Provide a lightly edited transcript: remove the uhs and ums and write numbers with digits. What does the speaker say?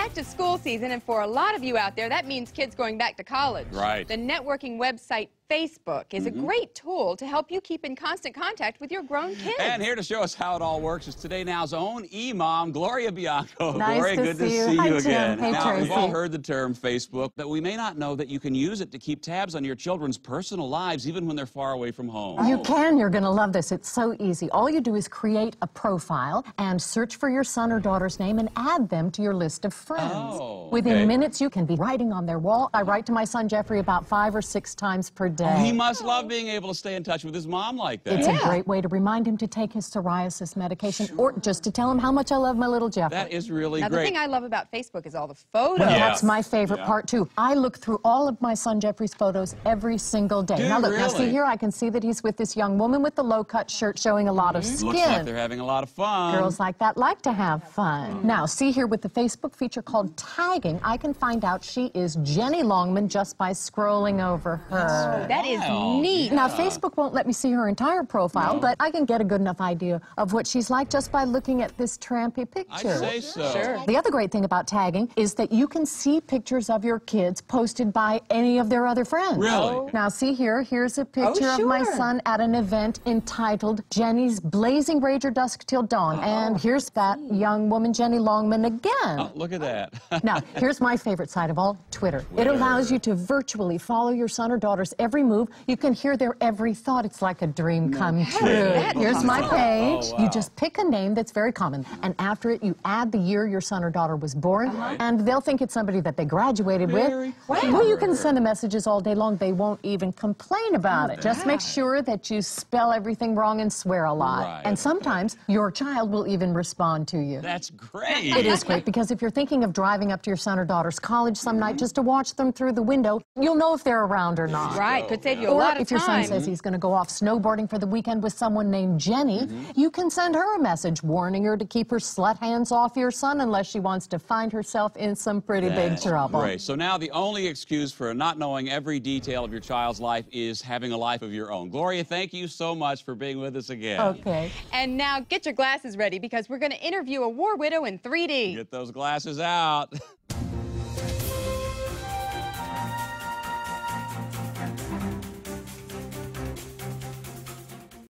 back to school season, and for a lot of you out there, that means kids going back to college. Right. The networking website Facebook is a great tool to help you keep in constant contact with your grown kids. And here to show us how it all works is Today Now's own e-mom, Gloria Bianco. Nice Gloria, to good see to you. see Hi, you Tim. again. Hey, Now, we've all Tracy. heard the term Facebook, but we may not know that you can use it to keep tabs on your children's personal lives, even when they're far away from home. You can. You're going to love this. It's so easy. All you do is create a profile and search for your son or daughter's name and add them to your list of friends. Oh, Within minutes, you can be writing on their wall. I write to my son Jeffrey about 5 or 6 times per day. He must love being able to stay in touch with his mom like that. It's a great way to remind him to take his psoriasis medication or just to tell him how much I love my little Jeffrey. That is really Now, great. the thing I love about Facebook is all the photos. Well, that's my favorite part, too. I look through all of my son Jeffrey's photos every single day. Do Now, look, you now see really? here, I can see that he's with this young woman with the low-cut shirt showing a lot of skin. Looks like they're having a lot of fun. Girls like that like to have fun. Now, see here with the Facebook feature called tagging, I can find out she is Jenny Longman just by scrolling over her. That is Wow. neat. Now, Facebook won't let me see her entire profile, but I can get a good enough idea of what she's like just by looking at this trampy picture. I'd say so. Sure. The other great thing about tagging is that you can see pictures of your kids posted by any of their other friends. Really? Now, see here, here's a picture of my son at an event entitled Jenny's Blazing Rager Dusk Till Dawn. And here's that young woman, Jenny Longman, again. Oh, look at that. Now, here's my favorite site of all, Twitter. It allows you to virtually follow your son or daughter's every move. You can hear their every thought. It's like a dream come true. Here's my page. Oh, wow. You just pick a name that's very common, and after it, you add the year your son or daughter was born, and they'll think it's somebody that they graduated with. Well, you can send the messages all day long. They won't even complain about it. Just make sure that you spell everything wrong and swear a lot. Right. And sometimes your child will even respond to you. That's great. It is great, because if you're thinking of driving up to your son or daughter's college some night just to watch them through the window, you'll know if they're around or not. Right, could save you a Or lot of if your son time. says he's going to go off snowboarding for the weekend with someone named Jenny, you can send her a message warning her to keep her slut hands off your son unless she wants to find herself in some pretty big trouble. Great. So now the only excuse for not knowing every detail of your child's life is having a life of your own. Gloria, thank you so much for being with us again. Okay. And now get your glasses ready, because we're going to interview a war widow in 3D. Get those glasses out.